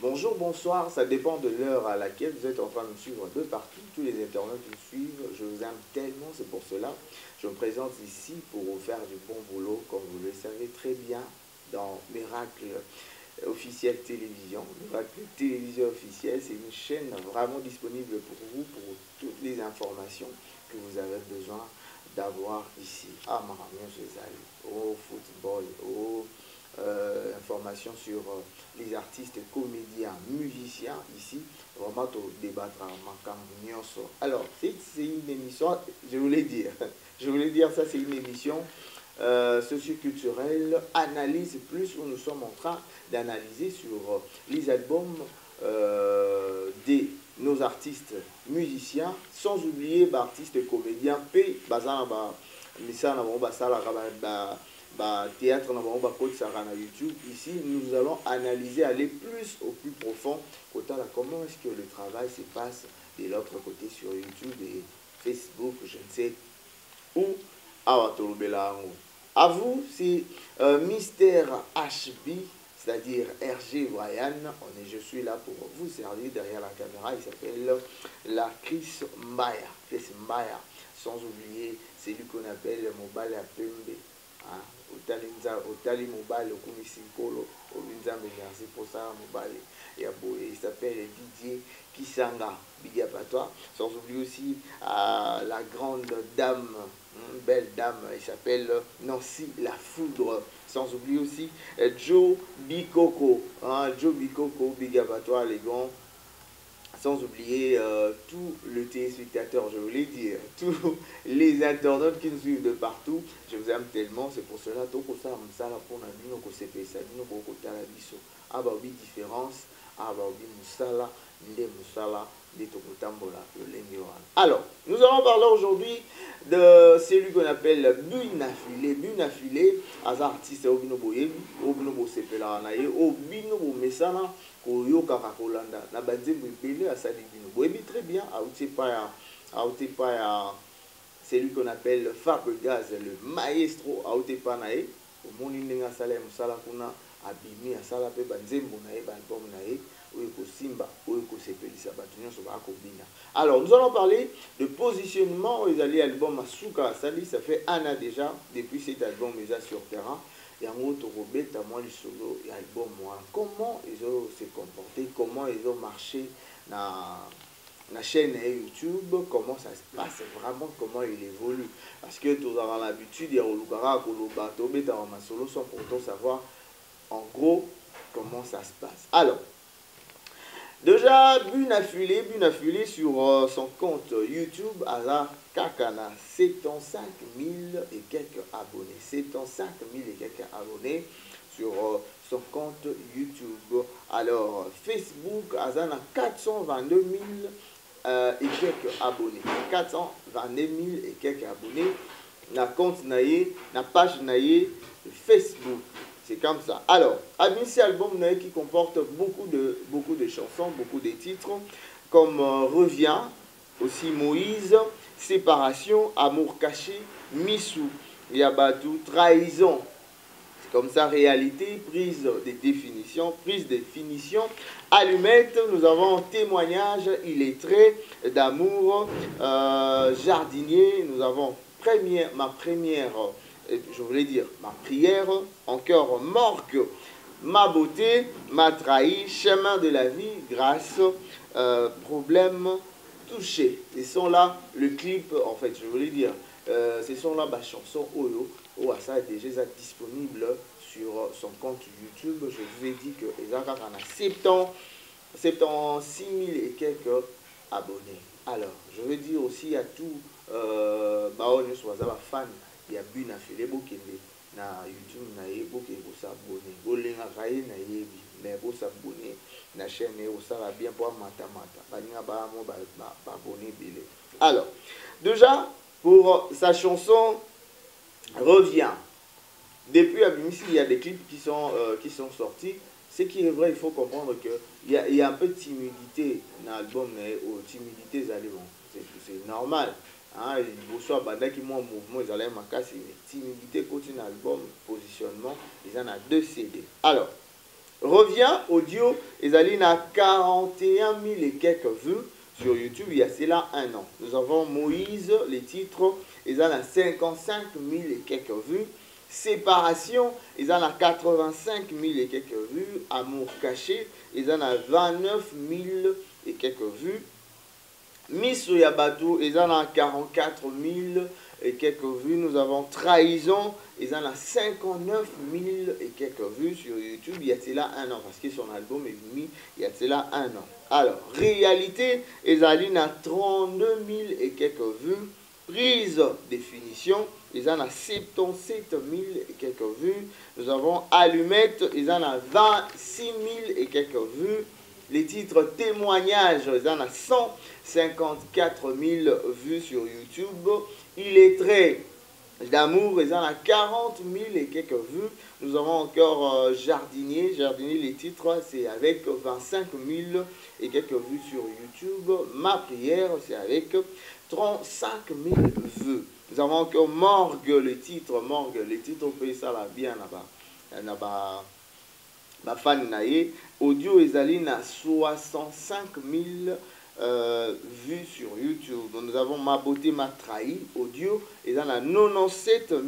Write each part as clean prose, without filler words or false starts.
Bonjour, bonsoir, ça dépend de l'heure à laquelle vous êtes en train de me suivre de partout. Tous les internautes qui me suivent, je vous aime tellement, c'est pour cela. Je me présente ici pour vous faire du bon boulot, comme vous le savez très bien, dans Miracle Officiel Télévision. Miracle Télévision Officielle, c'est une chaîne vraiment disponible pour vous, pour toutes les informations que vous avez besoin d'avoir ici. Ah, Maramien César, au football, au informations sur les artistes, comédiens, musiciens ici. Vraiment, au débattre en alors, c'est une émission, je voulais dire ça, c'est une émission socioculturelle, analyse plus où nous sommes en train d'analyser sur les albums des nos artistes musiciens, sans oublier artistes comédiens, P, Bazana, Missa, théâtre na YouTube. Ici, nous allons analyser, aller plus au plus profond. Comment est-ce que le travail se passe de l'autre côté sur YouTube et Facebook, je ne sais où. À vous, c'est Mystère HB, c'est-à-dire RG Brian. Je suis là pour vous servir derrière la caméra. Il s'appelle la Chris Mbaya. Chris Mbaya. Sans oublier, c'est lui qu'on appelle Mobile Pembe. Otali mobile okumisikolo obinzambe merci pour ça mobile il s'appelle Didier Kisanga big up à toi, sans oublier aussi la grande dame, belle dame, il s'appelle Nancy La Foudre, sans oublier aussi Joe Bikoko, Joe Bikoko big up à toi les gants. Sans oublier tous les téléspectateurs, je voulais dire, tous les internautes qui nous suivent de partout. Je vous aime tellement, c'est pour cela que ça pour différence, alors, nous allons parler aujourd'hui de celui qu'on appelle Bunafilé. Bunafilé, artiste Obino Boyebi, Obino Bosepela Naye, Obino Bomesana, Koyo Kakakolanda, Nabadzembo Bele à Salibino. Boyebi très bien, c'est lui qu'on appelle Fabregas, le maestro Aotepanae, au Moninga Salem Salakuna, Abimi, Asalape, Banzembo Nae, Banpom Nae. Alors, nous allons parler de positionnement. Ils allaient album Asuka Sali, ça fait un an déjà depuis cet album déjà sur terrain. Et en gros, Robert, à moi le solo et album moi. Comment ils ont se comporté, comment ils ont marché dans la chaîne YouTube, comment ça se passe vraiment, comment il évolue. Parce que tous avons l'habitude, il y a Olukara, Koloba, Tobé, dans solo sans pourtant savoir en gros comment ça se passe. Alors, déjà, Bunafilé sur son compte YouTube, à Kakana, 75 000 et quelques abonnés. 75 000 et quelques abonnés sur son compte YouTube. Alors, Facebook, à 422 000 et quelques abonnés. 422 000 et quelques abonnés. La compte naïe, la page naïe Facebook. C'est comme ça. Alors, Abinci album qui comporte beaucoup de chansons, beaucoup de titres, comme Revient, aussi Moïse, Séparation, Amour caché, Missou, Yabatou, Trahison. C'est comme ça, Réalité, prise de définition, Allumette, nous avons Témoignage, Illettré, D'amour, Jardinier, nous avons ma première je voulais dire ma prière, encore morgue, ma beauté, m'a trahi, chemin de la vie, grâce, problème, touché. Ce sont là le clip, en fait, je voulais dire, ce sont là ma chanson Oyo, ça est déjà disponible sur son compte YouTube. Je vous ai dit que Ezaka en a 76 000 et quelques abonnés. Alors, je veux dire aussi à tout Baon soit fan. Il y a Bunafilé Bokende na YouTube na ye bokende ko s'abonner bolenga kaye na yebi mais ko s'abonner na chaîne au ça va bien pour matamata baninga ba mo ba abonner belé. Alors déjà pour sa chanson Revient, depuis Abimisi il y a des clips qui sont sortis. Ce qui est vrai, il faut comprendre que il y a un peu de timidité dans l'album, timidité c'est normal. Il faut que moi mouvement ils allaient ma timidité côté album positionnement ils en a 2 CD. Alors Revient audio, ils allaient à 41 000 et quelques vues sur YouTube il y a cela un an. Nous avons Moïse, les titres, ils ont 55 000 et quelques vues. Séparation, ils ont 85 000 et quelques vues. Amour caché, ils ont 29 000 et quelques vues. Miss Yabatou, ils ont 44 000 et quelques vues. Nous avons Trahison, ils ont 59 000 et quelques vues sur YouTube. Il y a cela un an, parce que son album est mis il y a cela un an. Alors, Réalité, ils ont 32 000 et quelques vues. Prise définition, ils en ont 77 000 et quelques vues. Nous avons Allumette, ils en ont 26 000 et quelques vues. Les titres témoignages, ils en ont 154 000 vues sur YouTube. Il est très d'amour, ils en ont 40 000 et quelques vues. Nous avons encore Jardinier. Jardinier, les titres, c'est avec 25 000 et quelques vues sur YouTube. Ma prière, c'est avec 35 000 vues. Nous avons encore Morgue, le titre, on peut ça là bien là-bas. Ma fan naïe, audio ils allaient à 65 000 vues sur YouTube. Nous avons Ma beauté m'a trahi, audio, ils en a 97 000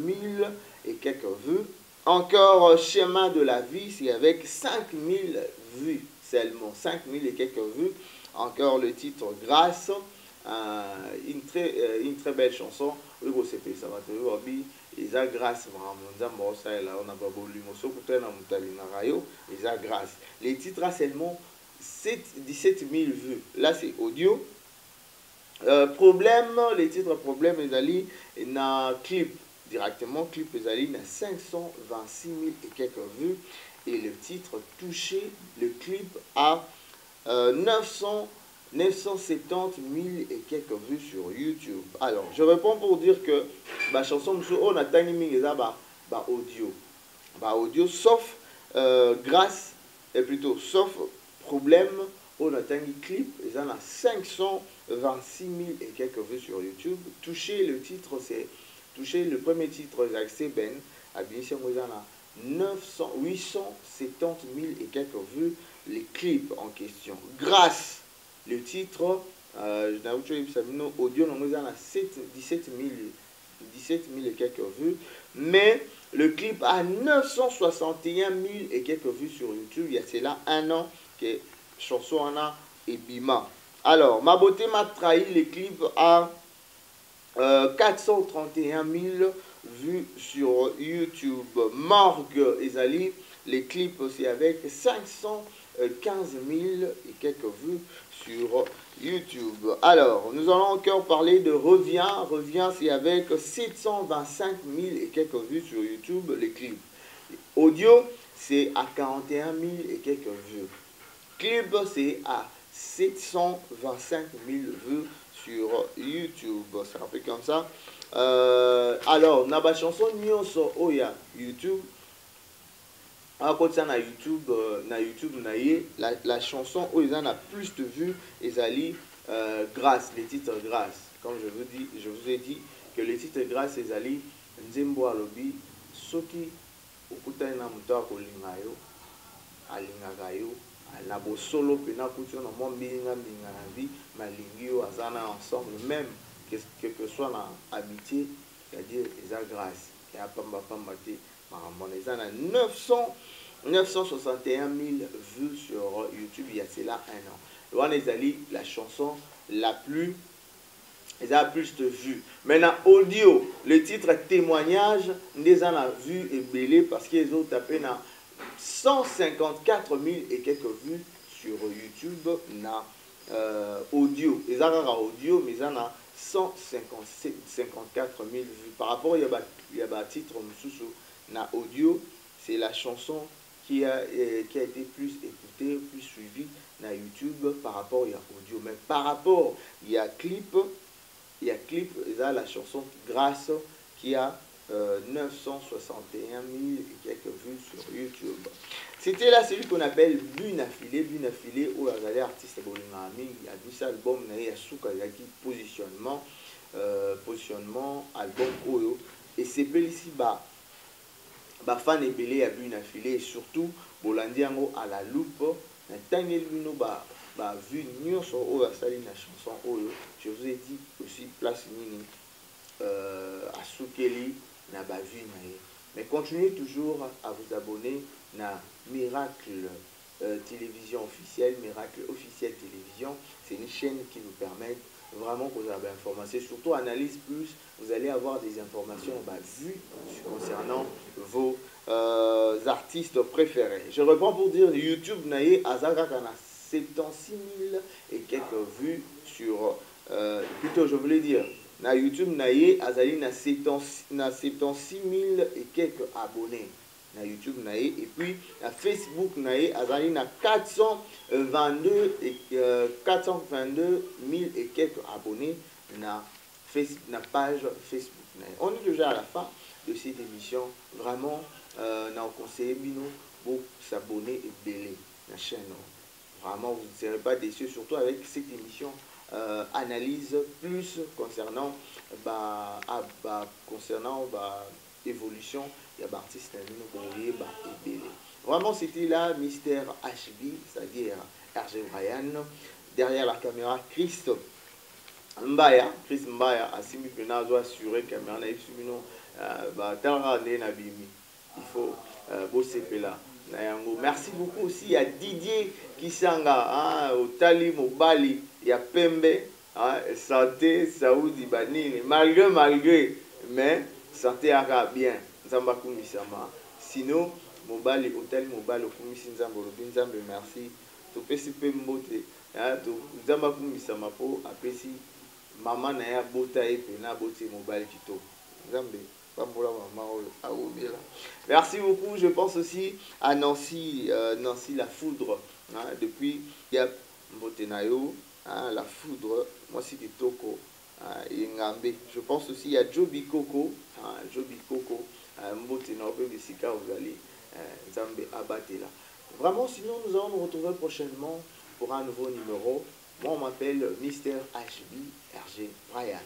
et quelques vues. Encore Chemin de la vie, c'est avec 5 000 vues seulement, 5 000 et quelques vues. Encore le titre Grâce, une très belle chanson. Ça va te eza grâce vraiment on a pas voulu eza grâce. Les titres a seulement 17 000 vues. Là c'est audio. Problème, les titres problème ils allaient na clip directement clip ils allaient na 526 000 et quelques vues et le titre touché le clip à 970 000 et quelques vues sur YouTube. Alors, je réponds pour dire que la chanson on a audio. Audio, sauf grâce, et plutôt sauf problème, on a un clip, ils en a 526 000 et quelques vues sur YouTube. Toucher le titre, c'est toucher le premier titre, c'est Ben. À bien sûr, ils en a 870 000 et quelques vues, les clips en question. Grâce, le titre, audio, nous en a 17 000 et quelques vues, mais le clip a 961 000 et quelques vues sur YouTube. Il y a cela un an que chanson en a et bima. Alors, Ma beauté m'a trahi, les clips à 431 000 vues sur YouTube. Morgue Ezali, les clips aussi avec 515 000 et quelques vues sur YouTube. Alors, nous allons encore parler de Revient. Revient, c'est avec 725 000 et quelques vues sur YouTube, les clips. Audio, c'est à 41 000 et quelques vues. Clip, c'est à 725 000 vues sur YouTube. C'est un peu comme ça. Alors, on a la chanson Nyonso Oya YouTube. À côté ça, na YouTube, la chanson où ils en a plus de vues, ils allaient grâce, les titres grâce. Comme je vous ai dit que les titres grâce, ils allaient Nzembo Alobi, Soki, Okuta na Mutako Lingayo, Alingagayo, Alabo Solo, Pena Couture, na Mon Binga Binga na vie, Malingio, Azana ensemble, même que soit dans amitié, c'est-à-dire ils ont grâce. Et à Pamba Pambate, ils ont 961 000 vues sur YouTube il y a cela un an. Loin les alliés, la chanson la plus, ils ont plus de vues. Maintenant, audio, le titre témoignage, ils en a vu et belé parce qu'ils ont tapé dans 154 000 et quelques vues sur YouTube. Na audio, ils ont audio, mais ils en a 154 000 vues. Par rapport, il y a un titre na audio, c'est la chanson qui a été plus écoutée, plus suivie na YouTube par rapport à audio. Mais par rapport, il y a clip, il y a la chanson Grâce qui a 961 000 et quelques vues sur YouTube. C'était là celui qu'on appelle Bunafilé. Bunafilé, où il y a artiste Bolinami, il y a 10 albums, il y a Souka, il y a positionnement, album Oyo. Et c'est ici, bafan ebele ya bu na filé et surtout bolandi yango à la loupe na tangeli bino vu nyonso oyo asali na chanson oyo. Je vous ai dit aussi place nini asukeli na vu na ye. Mais continuez toujours à vous abonner na Miracle Télévision Officielle, Miracle Officielle Télévision. C'est une chaîne qui vous permet vraiment que vous avez information, surtout analyse plus, vous allez avoir des informations vues concernant vos artistes préférés. Je reprends pour dire YouTube naïe Azaka kana 76 000 et quelques vues sur plutôt je voulais dire na YouTube naïe Azali na 76 000 et quelques abonnés na YouTube naïe, et puis na Facebook naïe Azali na 422 000 et quelques abonnés na page Facebook naïe. On est déjà à la fin de cette émission. Vraiment na conseiller bino pour s'abonner et belé la chaîne. Vraiment vous ne serez pas déçus, surtout avec cette émission analyse plus concernant évolution il y a artiste vraiment. C'était là Mister HB, c'est-à-dire RG Brian, derrière la caméra Chris Mbaya asimi pena zo assurer caméra na ibino tara ne na bimi, il faut bosser là. Merci beaucoup aussi à Didier Kisanga, au Tali Mobali, il y a Pembe, santé, Saoudi Banini, malgré, mais santé arabe bien, Zamba Kumisama. Sinon, Mobali, Hôtel Mobali, Kumisi Nzambo, Nzambe, merci. Tu peux si peu mbote, Zamba Kumisama po, apesi, maman na bota et pena bote Mobali Kito. Nzambe. Merci beaucoup. Je pense aussi à Nancy, Nancy la foudre. Depuis Yap Mbotenayo, la foudre, moi c'est Kitoko, Ingambe. Je pense aussi à Joby Coco, Mbotenayo, Besika, vous allez, Zambe Abatela. Vraiment, sinon nous allons nous retrouver prochainement pour un nouveau numéro. Moi on m'appelle Mister HB RG Brian.